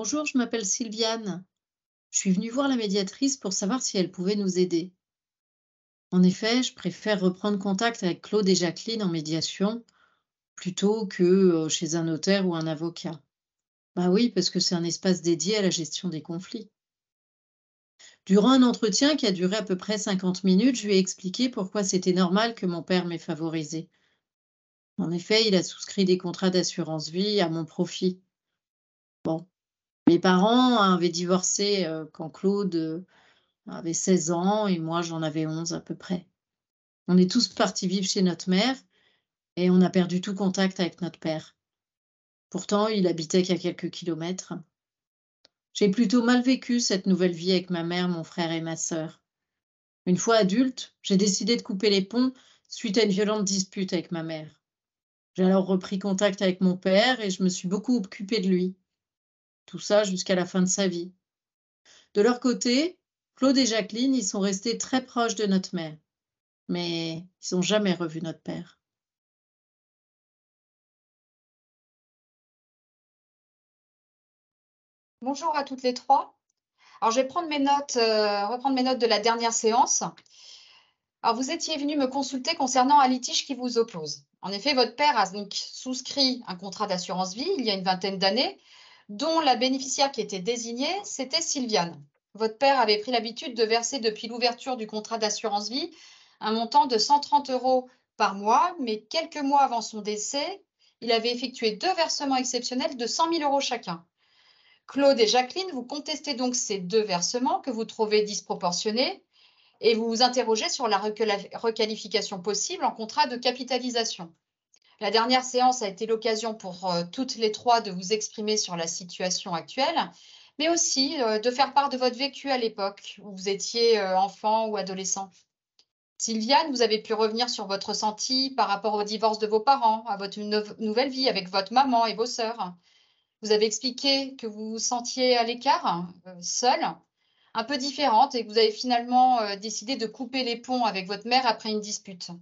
Bonjour, je m'appelle Sylviane. Je suis venue voir la médiatrice pour savoir si elle pouvait nous aider. En effet, je préfère reprendre contact avec Claude et Jacqueline en médiation plutôt que chez un notaire ou un avocat. Bah oui, parce que c'est un espace dédié à la gestion des conflits. Durant un entretien qui a duré à peu près 50 minutes, je lui ai expliqué pourquoi c'était normal que mon père m'ait favorisé. En effet, il a souscrit des contrats d'assurance vie à mon profit. Bon, mes parents avaient divorcé quand Claude avait 16 ans et moi j'en avais 11 à peu près. On est tous partis vivre chez notre mère et on a perdu tout contact avec notre père. Pourtant, il habitait qu'à quelques kilomètres. J'ai plutôt mal vécu cette nouvelle vie avec ma mère, mon frère et ma sœur. Une fois adulte, j'ai décidé de couper les ponts suite à une violente dispute avec ma mère. J'ai alors repris contact avec mon père et je me suis beaucoup occupée de lui. Tout ça jusqu'à la fin de sa vie. De leur côté, Claude et Jacqueline, ils sont restés très proches de notre mère, mais ils n'ont jamais revu notre père. Bonjour à toutes les trois. Alors, je vais prendre mes notes, reprendre mes notes de la dernière séance. Alors, vous étiez venu me consulter concernant un litige qui vous oppose. En effet, votre père a donc souscrit un contrat d'assurance vie il y a une vingtaine d'années, dont la bénéficiaire qui était désignée, c'était Sylviane. Votre père avait pris l'habitude de verser depuis l'ouverture du contrat d'assurance vie un montant de 130 € par mois, mais quelques mois avant son décès, il avait effectué 2 versements exceptionnels de 100 000 € chacun. Claude et Jacqueline, vous contestez donc ces 2 versements que vous trouvez disproportionnés et vous vous interrogez sur la requalification possible en contrat de capitalisation. La dernière séance a été l'occasion pour toutes les trois de vous exprimer sur la situation actuelle, mais aussi de faire part de votre vécu à l'époque où vous étiez enfant ou adolescent. Sylviane, vous avez pu revenir sur votre ressenti par rapport au divorce de vos parents, à votre nouvelle vie avec votre maman et vos sœurs. Vous avez expliqué que vous vous sentiez à l'écart, seule, un peu différente et que vous avez finalement, décidé de couper les ponts avec votre mère après une dispute.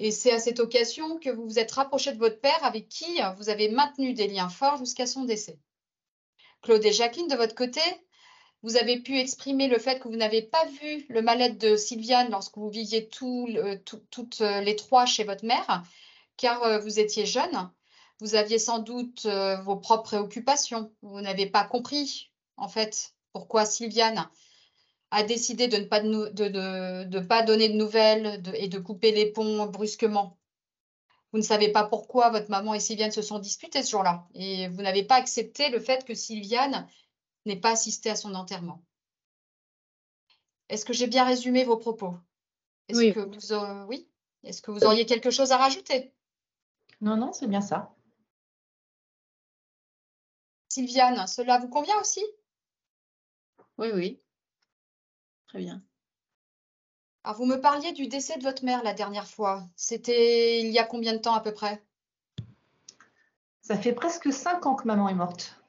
Et c'est à cette occasion que vous vous êtes rapprochée de votre père avec qui vous avez maintenu des liens forts jusqu'à son décès. Claude et Jacqueline, de votre côté, vous avez pu exprimer le fait que vous n'avez pas vu le mal-être de Sylviane lorsque vous viviez toutes les trois chez votre mère, car vous étiez jeune. Vous aviez sans doute vos propres préoccupations. Vous n'avez pas compris, en fait, pourquoi Sylviane a décidé de ne pas, de pas donner de nouvelles et de couper les ponts brusquement. Vous ne savez pas pourquoi votre maman et Sylviane se sont disputées ce jour-là. Et vous n'avez pas accepté le fait que Sylviane n'ait pas assisté à son enterrement. Est-ce que j'ai bien résumé vos propos? Est-ce Oui, que vous, oui? Est-ce que vous auriez quelque chose à rajouter? Non, non, c'est bien ça. Sylviane, cela vous convient aussi? oui, oui, très bien. Alors, vous me parliez du décès de votre mère la dernière fois. C'était il y a combien de temps à peu près? Ça fait presque 5 ans que maman est morte.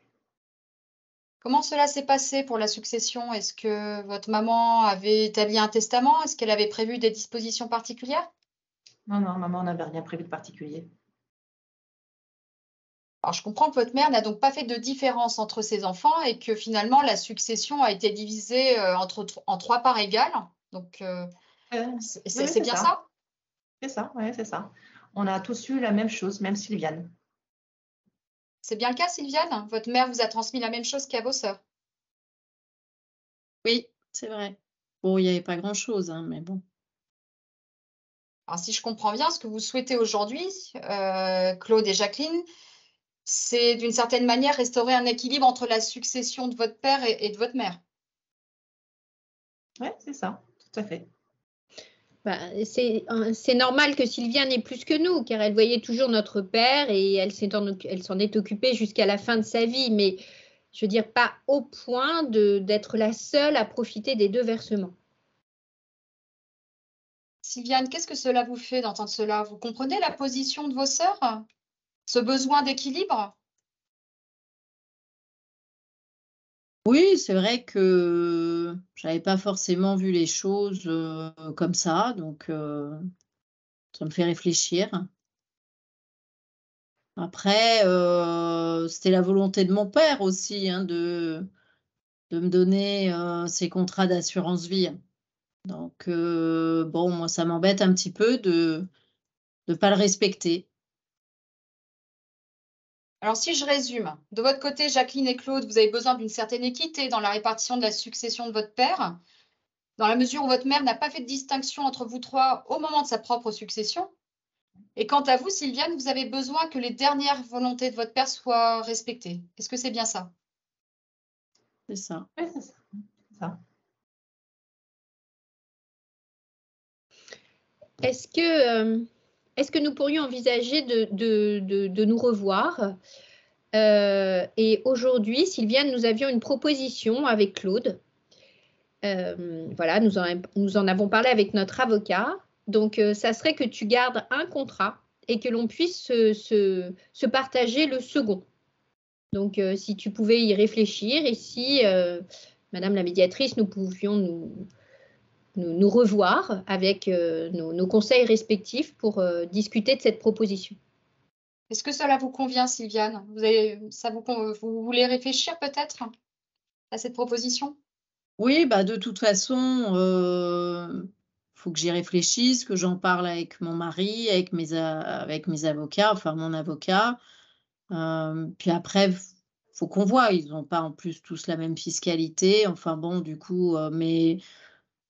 Comment cela s'est passé pour la succession? Est-ce que votre maman avait établi un testament? Est-ce qu'elle avait prévu des dispositions particulières? Non, non, maman n'avait rien prévu de particulier. Alors, je comprends que votre mère n'a donc pas fait de différence entre ses enfants et que finalement la succession a été divisée en 3 parts égales. Donc, Oui, c'est c'est bien ça. ça? C'est ça, ouais, c'est ça. On a tous eu la même chose, même Sylviane. C'est bien le cas, Sylviane? Votre mère vous a transmis la même chose qu'à vos sœurs? Oui, c'est vrai. Bon, il n'y avait pas grand-chose, hein, mais bon. Alors, si je comprends bien, ce que vous souhaitez aujourd'hui, Claude et Jacqueline, c'est d'une certaine manière restaurer un équilibre entre la succession de votre père et de votre mère. Oui, c'est ça, tout à fait. Bah, c'est normal que Sylviane ait plus que nous, car elle voyait toujours notre père et elle s'en est occupée jusqu'à la fin de sa vie, mais je veux dire pas au point d'être la seule à profiter des 2 versements. Sylviane, qu'est-ce que cela vous fait d'entendre cela? Vous comprenez la position de vos sœurs? Ce besoin d'équilibre? Oui, c'est vrai que j'avais pas forcément vu les choses comme ça, donc ça me fait réfléchir. Après, c'était la volonté de mon père aussi, hein, de me donner, ces contrats d'assurance vie. Donc bon, moi, ça m'embête un petit peu de pas le respecter. Alors, si je résume, de votre côté, Jacqueline et Claude, vous avez besoin d'une certaine équité dans la répartition de la succession de votre père, dans la mesure où votre mère n'a pas fait de distinction entre vous trois au moment de sa propre succession. Et quant à vous, Sylviane, vous avez besoin que les dernières volontés de votre père soient respectées. Est-ce que c'est bien ça? C'est ça. Oui, c'est ça. C'est ça. Est-ce que nous pourrions envisager de nous revoir? Et aujourd'hui, Sylviane, nous avions une proposition avec Claude. Voilà, nous en avons parlé avec notre avocat. Donc, ça serait que tu gardes un contrat et que l'on puisse se partager le second. Donc, si tu pouvais y réfléchir et si, Madame la médiatrice, nous pouvions nous revoir avec nos conseils respectifs pour discuter de cette proposition. Est-ce que cela vous convient, Sylviane? Vous voulez réfléchir peut-être à cette proposition? Oui, bah, de toute façon, faut que j'y réfléchisse, que j'en parle avec mon mari, avec mes avocats, enfin mon avocat. Puis après, faut qu'on voie. Ils n'ont pas en plus tous la même fiscalité. Enfin bon, du coup, mais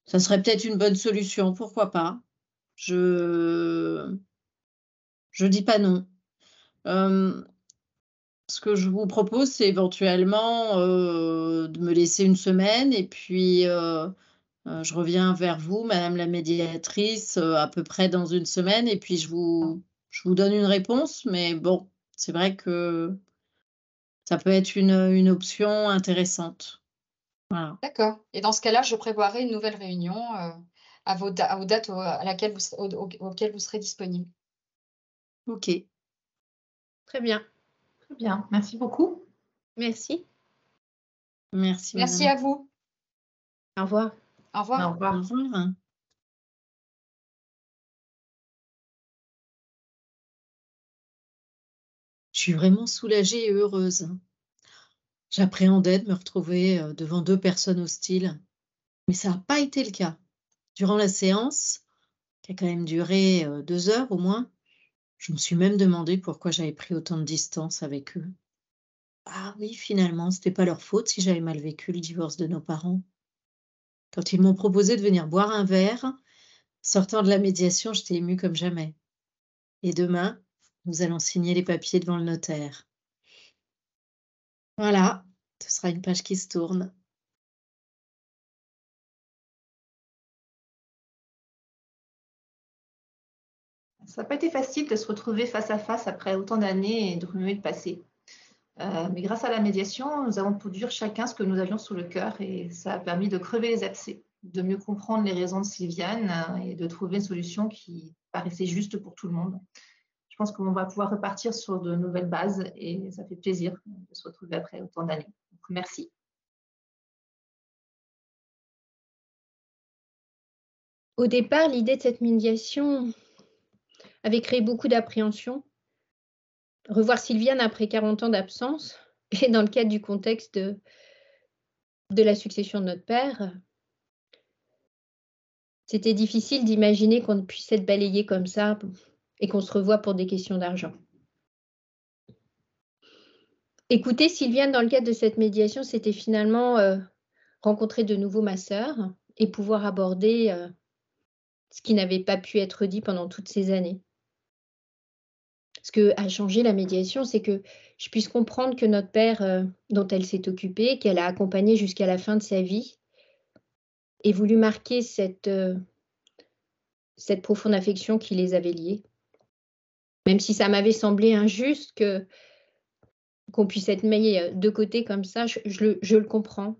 ça serait peut-être une bonne solution, pourquoi pas? Je dis pas non. Ce que je vous propose, c'est éventuellement, de me laisser une semaine et puis, je reviens vers vous, madame la médiatrice, à peu près dans une semaine et puis je vous donne une réponse. Mais bon, c'est vrai que ça peut être une option intéressante. Voilà. D'accord. Et dans ce cas-là, je prévoirai une nouvelle réunion aux dates auxquelles vous serez disponible. OK. Très bien. Très bien. Merci beaucoup. Merci. Merci Merci madame. à vous. Au revoir. Au revoir. Au Au revoir. revoir. Je suis vraiment soulagée et heureuse. J'appréhendais de me retrouver, devant 2 personnes hostiles, mais ça n'a pas été le cas. Durant la séance, qui a quand même duré, 2 heures au moins, je me suis même demandé pourquoi j'avais pris autant de distance avec eux. Ah oui, finalement, c'était pas leur faute si j'avais mal vécu le divorce de nos parents. Quand ils m'ont proposé de venir boire un verre, sortant de la médiation, j'étais émue comme jamais. Et demain, nous allons signer les papiers devant le notaire. Voilà, ce sera une page qui se tourne. Ça n'a pas été facile de se retrouver face à face après autant d'années et de remuer le passé. Mais grâce à la médiation, nous avons pu dire chacun ce que nous avions sous le cœur et ça a permis de crever les abcès, de mieux comprendre les raisons de Sylviane et de trouver une solution qui paraissait juste pour tout le monde. Je pense qu'on va pouvoir repartir sur de nouvelles bases et ça fait plaisir de se retrouver après autant d'années. Donc, merci. Au départ, l'idée de cette médiation avait créé beaucoup d'appréhension. Revoir Sylviane après 40 ans d'absence et dans le cadre du contexte de la succession de notre père, c'était difficile d'imaginer qu'on puisse être balayé comme ça et qu'on se revoie pour des questions d'argent. Écouter Sylviane dans le cadre de cette médiation, c'était finalement rencontrer de nouveau ma sœur et pouvoir aborder ce qui n'avait pas pu être dit pendant toutes ces années. Ce qui a changé la médiation, c'est que je puisse comprendre que notre père, dont elle s'est occupée, qu'elle a accompagné jusqu'à la fin de sa vie, ait voulu marquer cette profonde affection qui les avait liés. Même si ça m'avait semblé injuste qu'on puisse être mis de côté comme ça, je le comprends.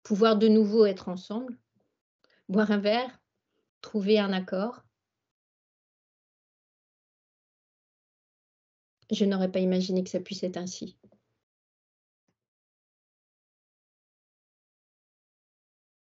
Pouvoir de nouveau être ensemble, boire un verre, trouver un accord. Je n'aurais pas imaginé que ça puisse être ainsi.